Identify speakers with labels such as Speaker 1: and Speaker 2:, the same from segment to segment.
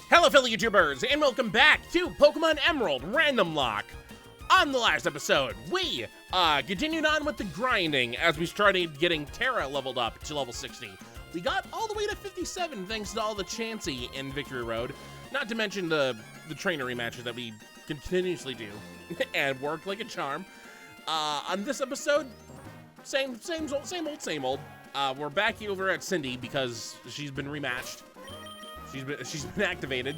Speaker 1: Hello fellow YouTubers, and welcome back to Pokémon Emerald Randomlocke. On the last episode, we continued on with the grinding as we started getting Terra leveled up to level 60. We got all the way to 57 thanks to all the Chansey in Victory Road, not to mention the trainer rematches that we continuously do and work like a charm. On this episode, same old. We're back over at Cindy because she's been rematched. She's been activated.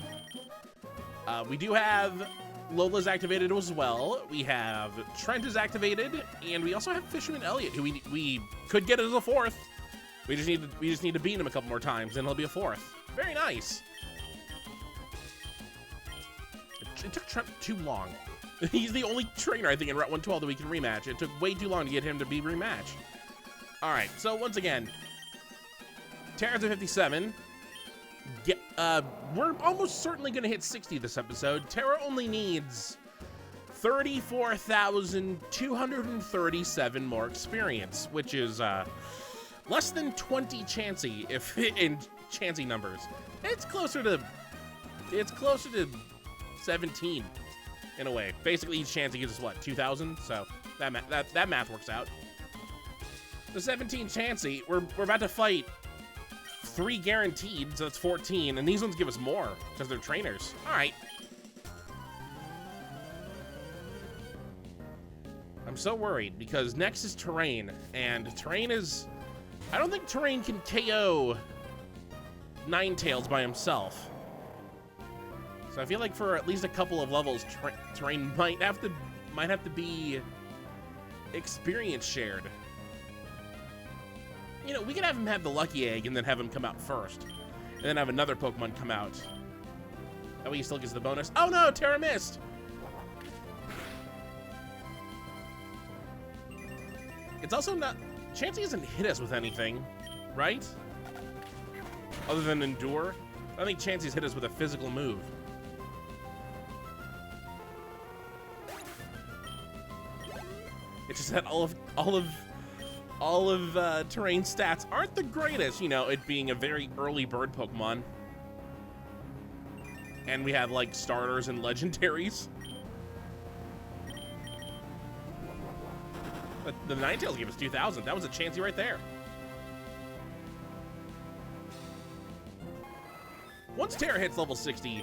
Speaker 1: We do have Lola's activated as well. We have Trent is activated, and we also have Fisherman Elliott, who we could get as a fourth. We just need to beat him a couple more times, and he'll be a fourth. Very nice. It took Trent too long. He's the only trainer I think in Route 112 that we can rematch. It took way too long to get him to be rematched. All right, so once again, Terra's at 57. We're almost certainly going to hit 60 this episode. Terra only needs 34,237 more experience, which is less than 20 Chansey if in Chansey numbers. It's closer to 17 in a way. Basically, each Chansey gives us what, 2,000? So that math works out. The 17 Chansey, we're about to fight 3 guaranteed, so that's 14, and these ones give us more because they're trainers. All right. I'm so worried because next is Terrain, and Terrain is... I don't think Terrain can KO Ninetales by himself. So I feel like for at least a couple of levels, Terrain might have to be experience shared. You know, we could have him have the lucky egg and then have him come out first. And then have another Pokemon come out. That way he still gets the bonus. Oh no, Terra missed! It's also not... Chansey hasn't hit us with anything, right? Other than Endure. I think Chansey's hit us with a physical move. It's just that all of Terrain stats aren't the greatest, you know, it being a very early bird Pokemon. And we have, like, starters and legendaries. But the Ninetales gave us 2,000. That was a Chansey right there. Once Terra hits level 60,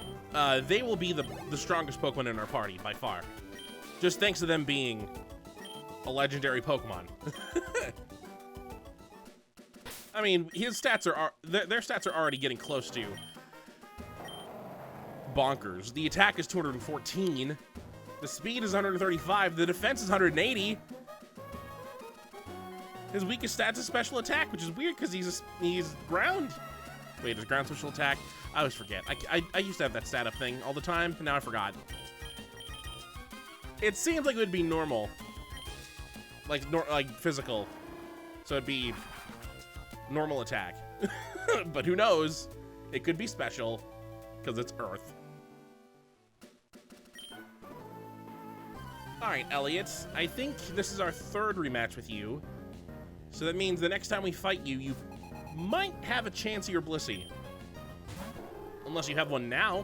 Speaker 1: they will be the strongest Pokemon in our party, by far. Just thanks to them being a legendary Pokemon. I mean, his stats are their stats are already getting close to bonkers. The attack is 214, the speed is 135, the defense is 180. His weakest stats is special attack, which is weird because he's ground. Wait, is ground special attack? I always forget. I used to have that stat up thing all the time, and now I forgot. It seems like it would be normal. Like physical, so it'd be normal attack. But who knows? It could be special because it's Earth. All right, Elliot. I think this is our 3rd rematch with you, so that means the next time we fight you, you might have a Chansey or Blissey, unless you have one now.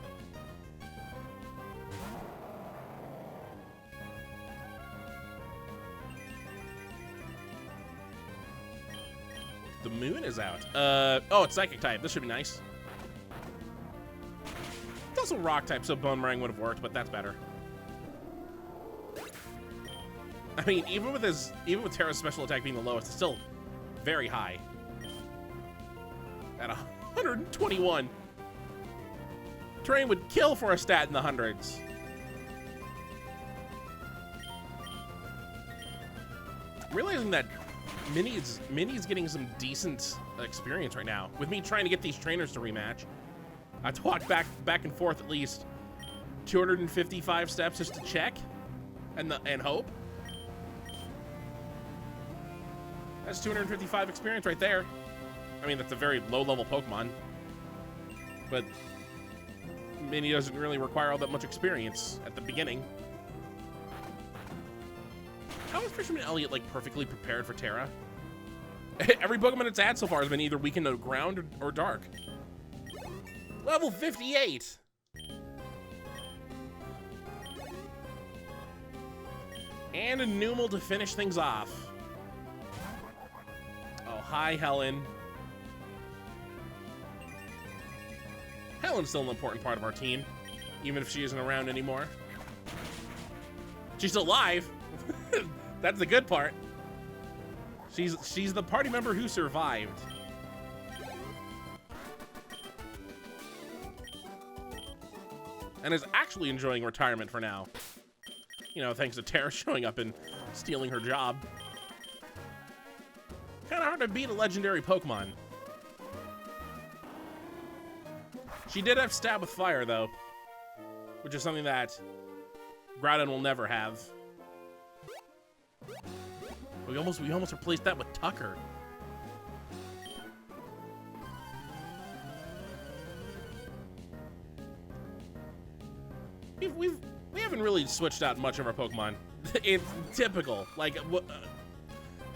Speaker 1: The moon is out. Oh, it's Psychic type. This should be nice. It's also Rock type, so Bone Meringue would have worked, but that's better. I mean, even with Terra's special attack being the lowest, it's still very high. At 121. Terrain would kill for a stat in the hundreds. Realizing that Minnie's getting some decent experience right now. With me trying to get these trainers to rematch, I have to walk back and forth at least 255 steps just to check and hope. That's 255 experience right there. I mean, that's a very low-level Pokemon, but Minnie doesn't really require all that much experience at the beginning. How is Fisherman Elliott, like, perfectly prepared for Terra? Every Pokemon it's had so far has been either weakened to ground or dark. Level 58! And a Numel to finish things off. Oh, hi, Helen. Helen's still an important part of our team, even if she isn't around anymore. She's alive. That's the good part. She's the party member who survived. And is actually enjoying retirement for now. You know, thanks to Tara showing up and stealing her job. Kinda hard to beat a legendary Pokemon. She did have Stab with Fire, though, which is something that Groudon will never have. We almost replaced that with Tucker. We haven't really switched out much of our Pokemon. It's typical. Like,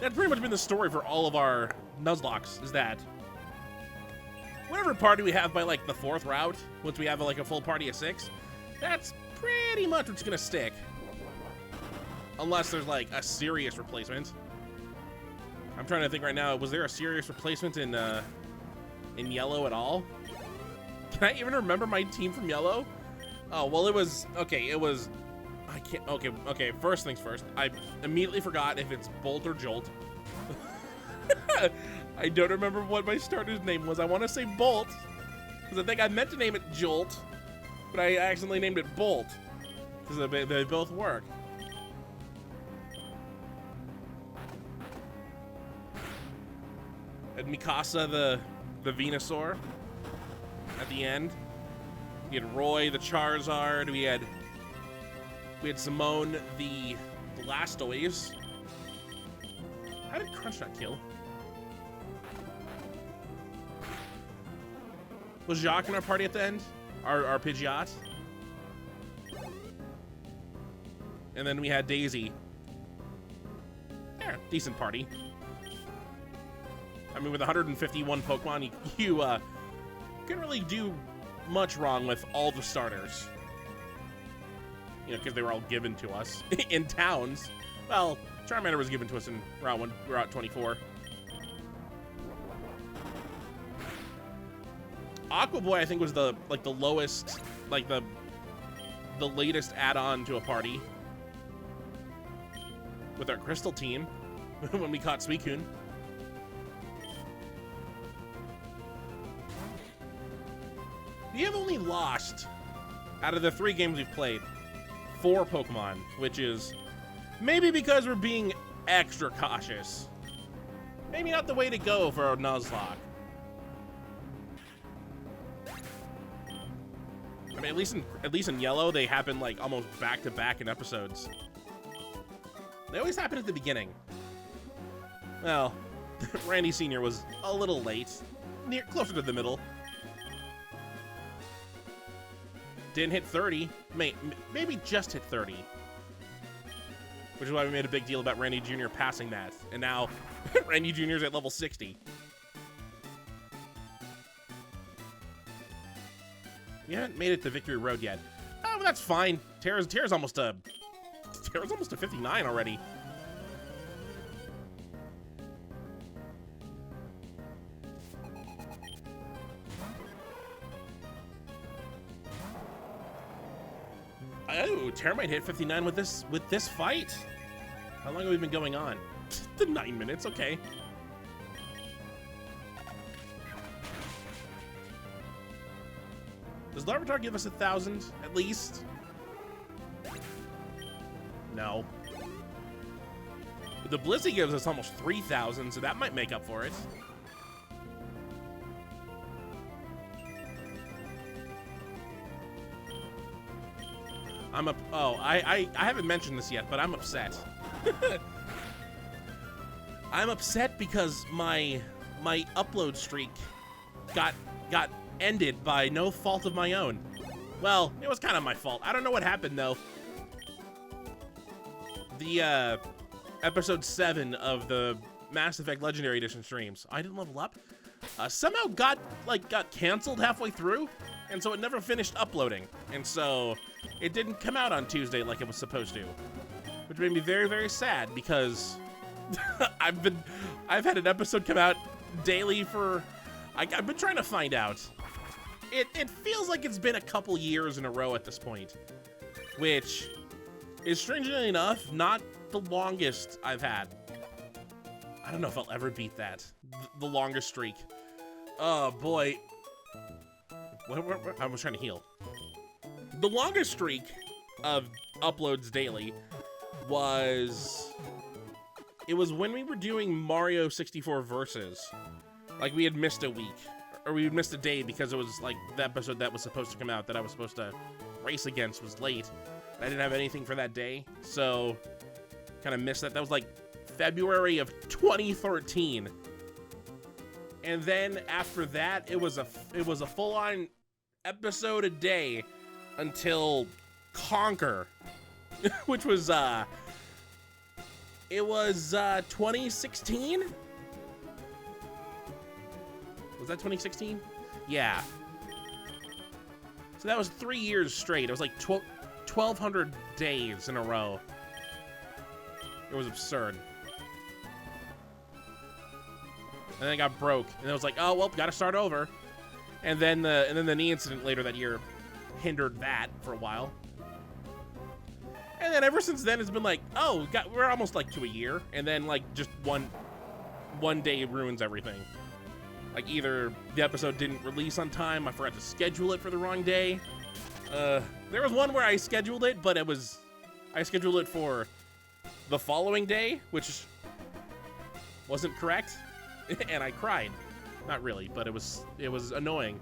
Speaker 1: that's pretty much been the story for all of our Nuzlockes, is that whatever party we have by, like, the 4th route, once we have, like, a full party of 6, that's pretty much what's gonna stick. Unless there's, like, a serious replacement. I'm trying to think right now, was there a serious replacement in Yellow at all? Can I even remember my team from Yellow? Oh, well, it was, okay, I can't, okay, first things first. I immediately forgot if it's Bolt or Jolt. I don't remember what my starter's name was. I want to say Bolt, because I think I meant to name it Jolt, but I accidentally named it Bolt, because they both work. And Mikasa, the Venusaur, at the end. We had Roy, the Charizard. We had Simone, the Blastoise. How did Crunch not kill? Was Jacques in our party at the end? Our Pidgeot? And then we had Daisy. Yeah, decent party. I mean, with 151 Pokemon, you couldn't really do much wrong with all the starters. You know, because they were all given to us in towns. Well, Charmander was given to us in Route 24. Aqua Boy, I think, was the lowest, like the latest add-on to a party with our Crystal team when we caught Suicune. We have only lost, out of the 3 games we've played, 4 Pokemon, which is maybe because we're being extra cautious. Maybe not the way to go for a Nuzlocke. I mean, at least in Yellow, they happen like almost back to back in episodes. They always happen at the beginning. Well, Randy Sr. was a little late, closer to the middle. Didn't hit 30, maybe just hit 30. Which is why we made a big deal about Randy Jr. passing that. And now, Randy Jr. is at level 60. We haven't made it to Victory Road yet. Oh, well, that's fine. Tara's almost a 59 already. Oh, Tara might hit 59 with this fight. How long have we been going on? The 9 minutes, okay. Does Larvitar give us 1,000 at least? No. But the Blissey gives us almost 3,000, so that might make up for it. I haven't mentioned this yet, but I'm upset. I'm upset because my upload streak got ended by no fault of my own. Well, it was kind of my fault. I don't know what happened though. The episode 7 of the Mass Effect Legendary Edition streams, I didn't level up. Somehow got canceled halfway through, and so it never finished uploading, and so it didn't come out on Tuesday like it was supposed to. which made me very, very sad because I've had an episode come out daily for, I've been trying to find out. It feels like it's been a couple years in a row at this point, which is strangely enough not the longest I've had. I don't know if I'll ever beat that, the longest streak. Oh boy. I was trying to heal. The longest streak of uploads daily was, it was when we were doing Mario 64 Versus. Like we had missed a week, or we had missed a day because it was like the episode that was supposed to come out that I was supposed to race against was late. I didn't have anything for that day, so kind of missed that. That was like February of 2013. And then after that, it was a full-on episode a day until Conquer, which was it was 2016. Was that 2016? Yeah. So that was 3 years straight. It was like 1,200 days in a row. It was absurd. And then it got broke, and it was like, oh well, gotta start over. And then the knee incident later that year hindered that for a while. And then ever since then, it's been like, oh, we're almost like to a year, and then like just one day ruins everything. Like either the episode didn't release on time, I forgot to schedule it for the wrong day. There was one where I scheduled it, but I scheduled it for the following day, which wasn't correct. And I cried. Not really, but it was annoying.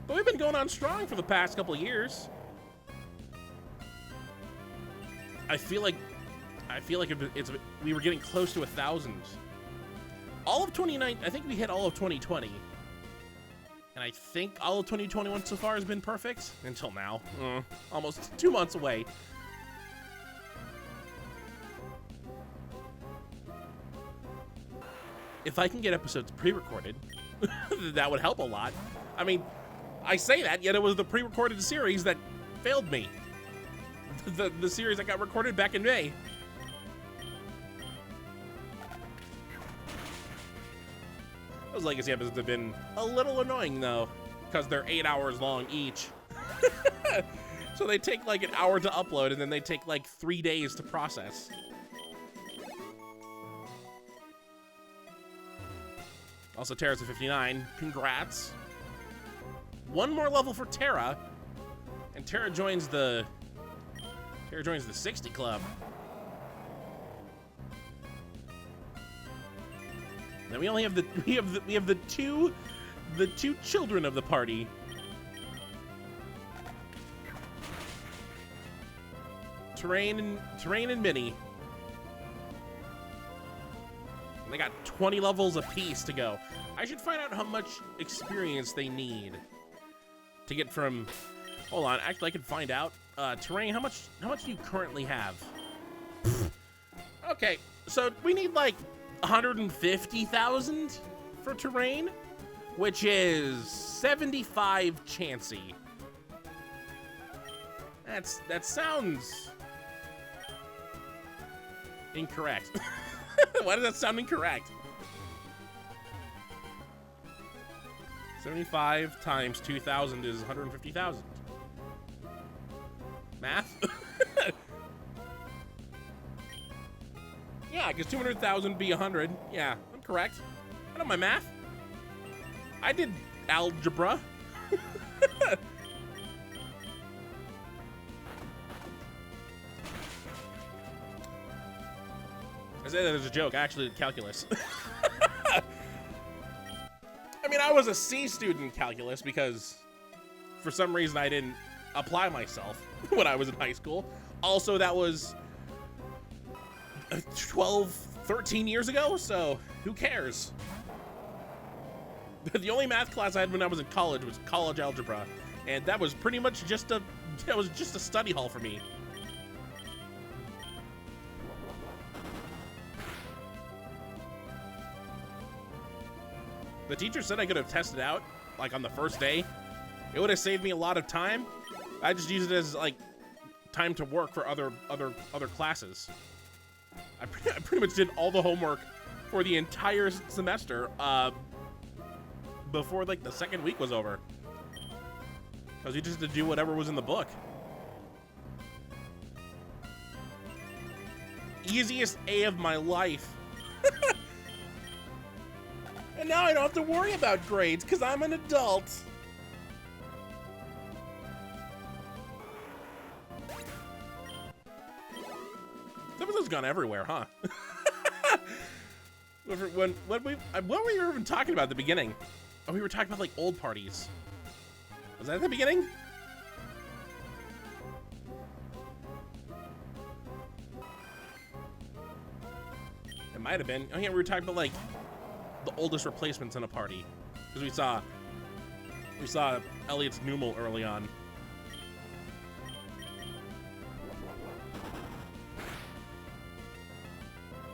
Speaker 1: But we've been going on strong for the past couple of years. I feel like we were getting close to 1,000. All of 2019, I think we hit all of 2020. And I think all of 2021 so far has been perfect until now. Almost 2 months away. If I can get episodes pre-recorded, that would help a lot. I mean, I say that, yet it was the pre-recorded series that failed me. The series that got recorded back in May. Those legacy episodes have been a little annoying, though, because they're 8 hours long each. So they take like an hour to upload, and then they take like 3 days to process. Also, Terra's at 59. Congrats. One more level for Terra, and Terra joins the 60 club. Then we only have the two children of the party. Terrain and Minnie. They got 20 levels apiece to go. I should find out how much experience they need to get from. Hold on, actually, I can find out. Terrain, how much do you currently have? Okay, so we need like 150,000 for Terrain, which is 75 Chansey. That sounds incorrect. Why does that sound incorrect? 75 times 2,000 is 150,000. Math? Yeah, because 200,000 be 100. Yeah, I'm correct. I know my math. I did algebra. I said that as a joke. I actually did calculus. I mean, I was a C student in calculus because for some reason I didn't apply myself when I was in high school. Also, that was 12, 13 years ago, so who cares? The only math class I had when I was in college was college algebra, and that was pretty much just a study hall for me. The teacher said I could have tested out, like on the first day. It would have saved me a lot of time. I just used it as like time to work for other classes. I pretty much did all the homework for the entire semester before like the second week was over, because you just had to do whatever was in the book. Easiest A of my life. And now I don't have to worry about grades because I'm an adult. This episode's gone everywhere, huh? What were you even talking about at the beginning? Oh, we were talking about like old parties. Was that at the beginning? It might have been. Oh yeah, we were talking about like the oldest replacements in a party, because we saw Elliot's Numal early on.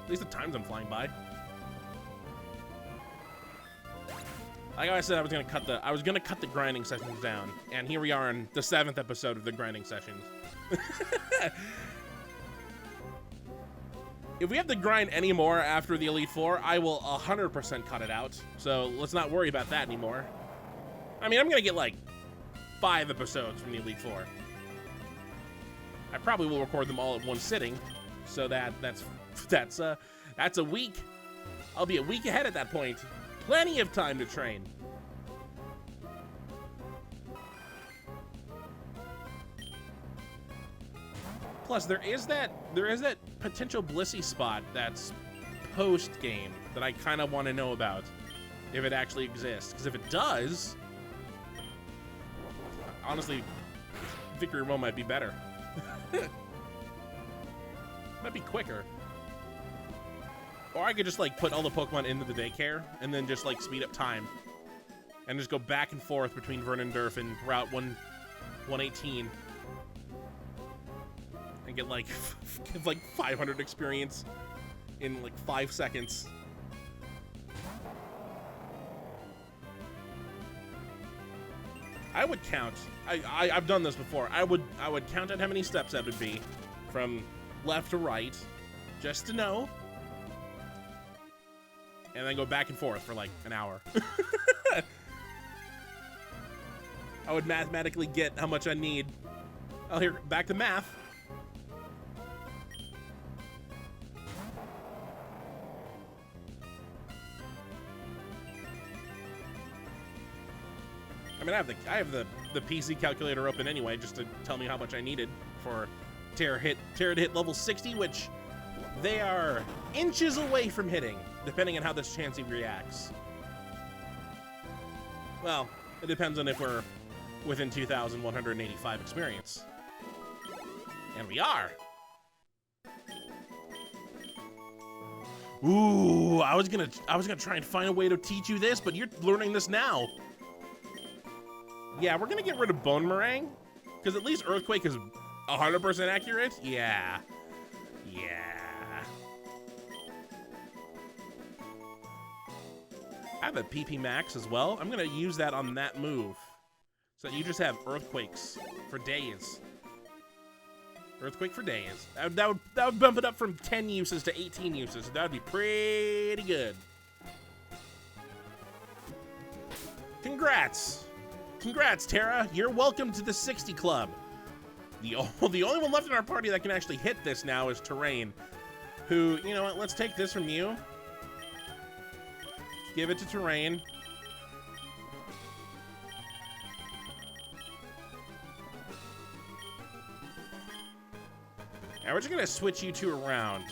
Speaker 1: At least the times I'm flying by. Like I said, I was gonna cut the grinding sessions down, and here we are in the 7th episode of the grinding sessions. If we have to grind any more after the Elite Four, I will 100% cut it out. So let's not worry about that anymore. I mean, I'm gonna get like 5 episodes from the Elite Four. I probably will record them all at one sitting, so that's a week. I'll be a week ahead at that point. Plenty of time to train. Plus, there is that potential Blissey spot that's post-game that I kind of want to know about, if it actually exists. Because if it does, honestly, Victory Row might be better. Might be quicker. Or I could just like put all the Pokemon into the daycare and then just like speed up time and just go back and forth between Vernondurf and Route 118 and get like 500 experience in like 5 seconds. I would count. I've done this before. I would count out how many steps that would be from left to right, just to know. And then go back and forth for like an hour. I would mathematically get how much I need. Oh, here, back to math. I mean, I have the PC calculator open anyway, just to tell me how much I needed for Terra to hit level 60, which they are inches away from hitting, depending on how this Chansey reacts. Well, it depends on if we're within 2,185 experience. And we are. Ooh, I was gonna try and find a way to teach you this, but you're learning this now. Yeah, we're gonna get rid of Bone Meringue, because at least Earthquake is 100% accurate. Yeah. I have a PP Max as well. I'm gonna use that on that move, so that you just have Earthquakes for days. Earthquake for days. That would bump it up from 10 uses to 18 uses. That would be pretty good. Congrats, Terra. You're welcome to the 60 Club. The only one left in our party that can actually hit this now is Terrain, who, you know what, let's take this from you. Give it to Terrain. Now we're just gonna switch you two around.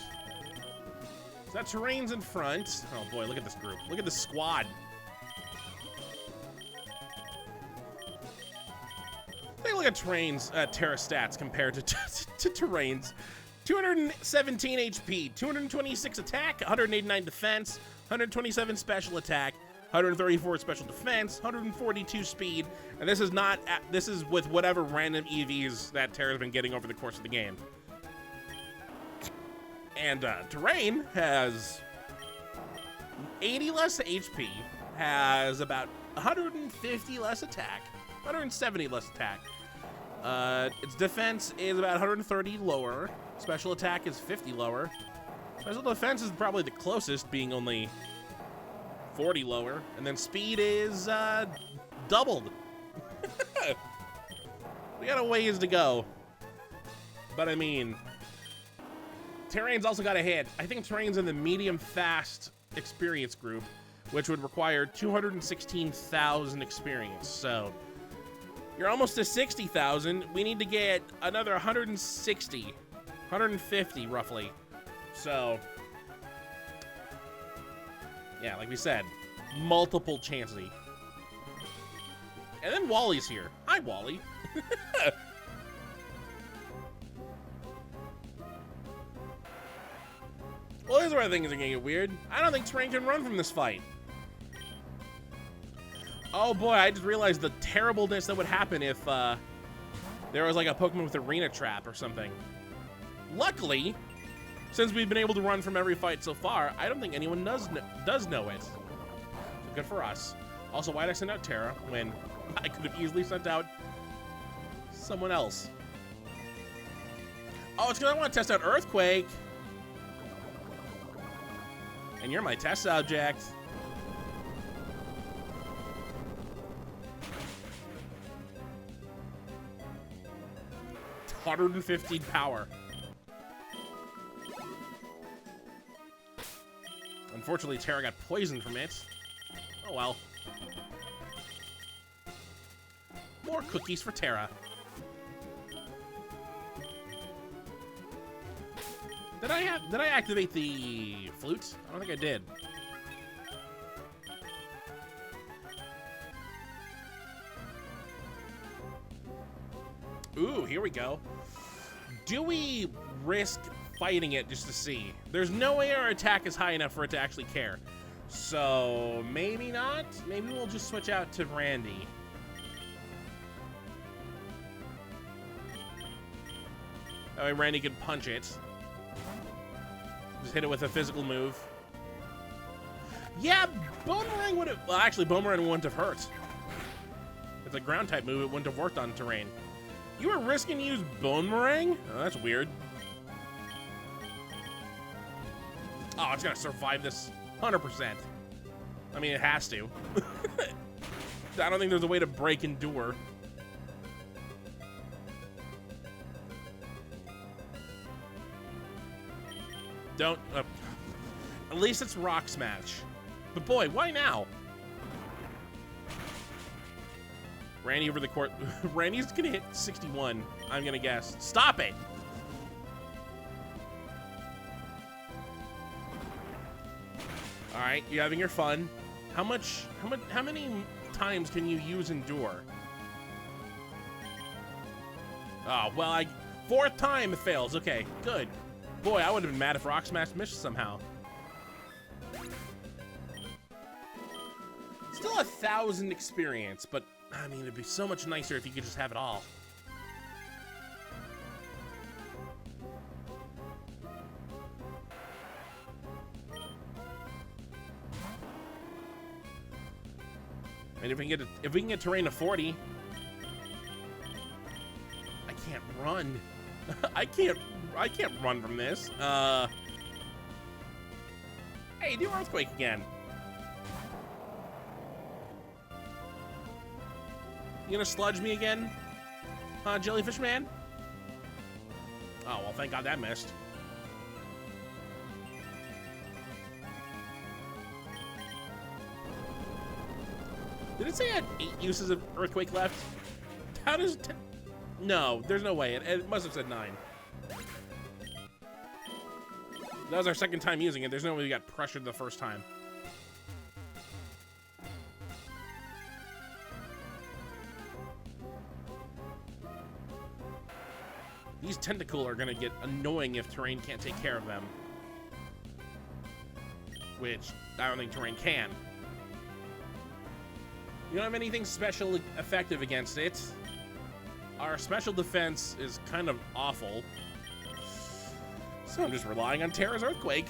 Speaker 1: So that Terrain's in front. Oh boy, look at this group. Look at this squad. Take a look at Terrain's Terra stats compared to Terrain's. 217 HP, 226 attack, 189 defense, 127 special attack, 134 special defense, 142 speed, and this is with whatever random EVs that Terra's been getting over the course of the game. And Terrain has 80 less HP, has about 150 less attack, 170 less attack, Its defense is about 130 lower. Special attack is 50 lower. Special defense is probably the closest, being only 40 lower. And then speed is doubled. We got a ways to go. But I mean, Terrain's also got a hit. I think Terrain's in the medium fast experience group, which would require 216,000 experience. So you're almost to 60,000. We need to get another 160, 150 roughly. So yeah, like we said, multiple chances. And then Wally's here. Hi, Wally. Well, here's where things are gonna get weird. I don't think Terrain can run from this fight. Oh boy, I just realized the terribleness that would happen if there was like a Pokemon with arena trap or something. Luckily, since we've been able to run from every fight so far, I don't think anyone does know it. So good for us. Also, why did I send out Terra when I could have easily sent out someone else? Oh, it's because I want to test out Earthquake. And you're my test subject. It's 150 power. Unfortunately, Terra got poisoned from it. Oh well. More cookies for Terra. Did I activate the flute? I don't think I did. Ooh, here we go. Do we risk fighting it just to see? There's no way our attack is high enough for it to actually care. So maybe not. Maybe we'll just switch out to Randy. That way Randy can punch it. Just hit it with a physical move. Yeah, Boomerang would have... Well, actually, Boomerang wouldn't have hurt. It's a ground type move. It wouldn't have worked on Terrain. You were risking to use Boomerang? Oh, that's weird. Oh, it's gonna survive this 100%. I mean, it has to. I don't think there's a way to break Endure. Don't. At least it's Rock Smash. But boy, why now? Randy over the court. Randy's gonna hit 61, I'm gonna guess. Stop it! Alright, you're having your fun. How many times can you use Endure? Oh, well, fourth time it fails. Okay, good. Boy, I would have been mad if Rock Smash missed somehow. Still 1,000 experience, but I mean, it'd be so much nicer if you could just have it all. And if we can get Terrain to 40, I can't run. I can't run from this. Hey, do Earthquake again. You gonna sludge me again? Huh, Jellyfish Man? Oh, well, thank God that missed. Did it say I had 8 uses of Earthquake left? How does... No, there's no way. It must have said 9. That was our second time using it. There's no way we got pressured the first time. These Tentacool are gonna get annoying if Terrain can't take care of them. Which I don't think Terrain can. You don't have anything special effective against it. Our special defense is kind of awful. So I'm just relying on Terra's Earthquake.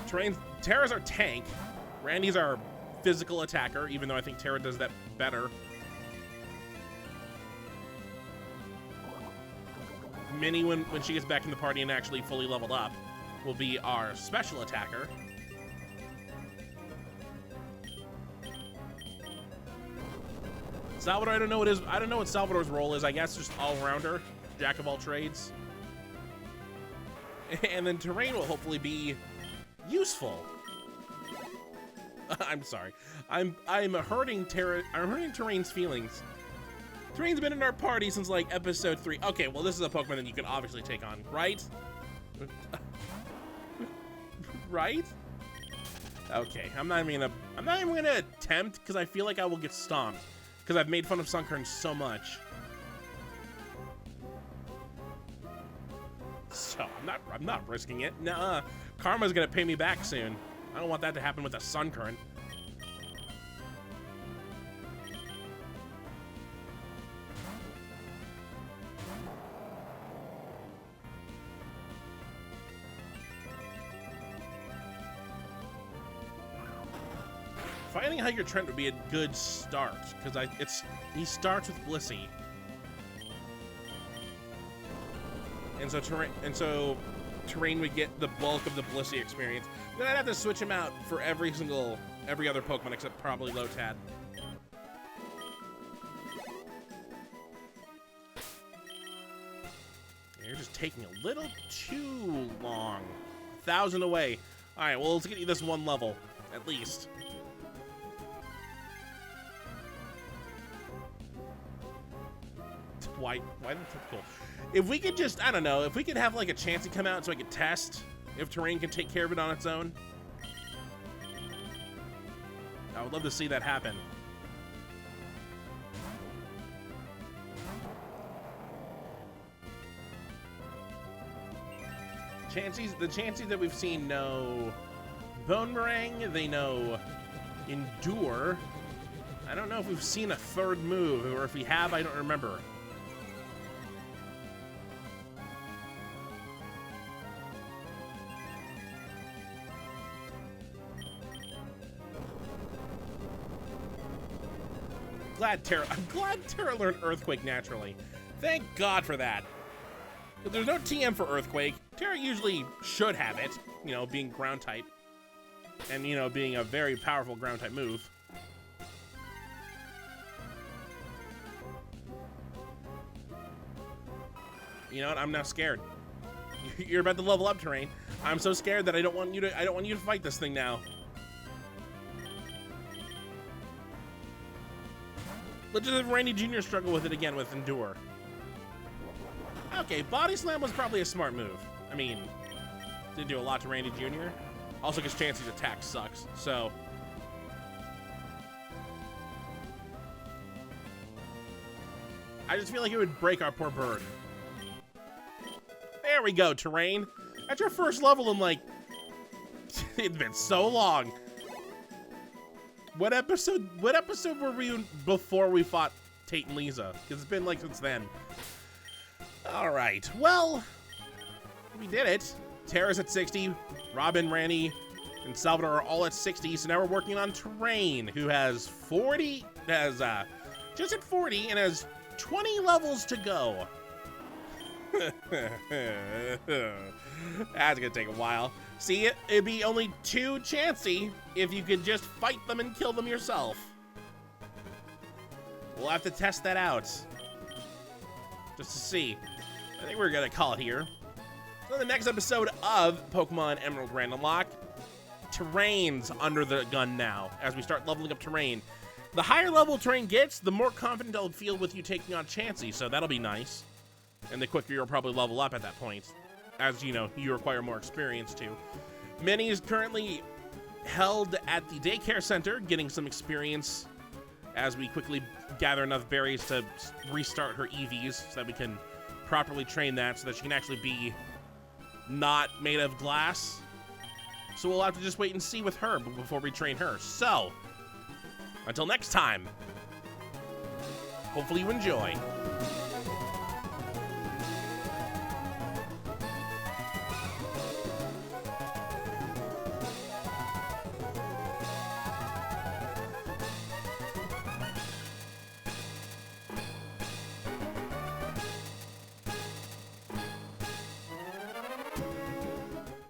Speaker 1: Terra's our tank. Randy's our physical attacker, even though I think Terra does that better. Minnie, when she gets back in the party and actually fully leveled up, will be our special attacker. Salvador, I don't know what I don't know what Salvador's role is. I guess just all-rounder, jack of all trades. And then Terrain will hopefully be useful. I'm sorry. I'm hurting Terrain's feelings. Terrain's been in our party since like episode 3. Okay, well this is a Pokemon that you can obviously take on, right? Right? Okay, I'm not even gonna attempt because I feel like I will get stomped because I've made fun of Sunkern so much. So I'm not risking it. Nuh-uh. Karma's gonna pay me back soon. I don't want that to happen with a Sun Current. Finding Hydra Trent would be a good start because he starts with Blissey. And so Terrain would get the bulk of the Blissey experience. Then I'd have to switch him out for every other Pokemon except probably Lotad. You're just taking a little too long. 1,000 away. All right, well, let's get you this one level, at least. Why the typical? If we could just, I don't know, if we could have like a chance to come out so I could test if Terrain can take care of it on its own. I would love to see that happen. The Chanseys that we've seen know Boomerang, they know Endure. I don't know if we've seen a third move, or if we have, I don't remember. I'm glad Terra learned Earthquake naturally. Thank God for that. If there's no TM for Earthquake, Terra usually should have it, you know, being ground type. And, you know, being a very powerful ground type move. You know what? I'm now scared. You're about to level up, Terrain. I'm so scared that I don't want you to fight this thing now. Let's just have Randy Jr. struggle with it again with Endure. Okay, Body Slam was probably a smart move. I mean, didn't do a lot to Randy Jr. Also, because Chansey's attack sucks, so. I just feel like it would break our poor bird. There we go, Terrain. That's your first level in like, it's been so long. What episode were we in before we fought Tate and Lisa? Because it's been like since then. All right, well, we did it. Terra's at 60, Robin, Randy, and Salvador are all at 60, so now we're working on Terrain, who has 40, just at 40, and has 20 levels to go. That's gonna take a while. See, it'd be only 2 Chansey if you could just fight them and kill them yourself. We'll have to test that out. Just to see. I think we're gonna call it here. So the next episode of Pokemon Emerald Randomlocke, Terrain's under the gun now, as we start leveling up Terrain. The higher level Terrain gets, the more confident I'll feel with you taking on Chansey, so that'll be nice. And the quicker you'll probably level up at that point, as you know, you require more experience too. Minnie is currently held at the daycare center, getting some experience as we quickly gather enough berries to restart her EVs so that we can properly train that so that she can actually be not made of glass. So we'll have to just wait and see with her before we train her. So, until next time, hopefully you enjoy.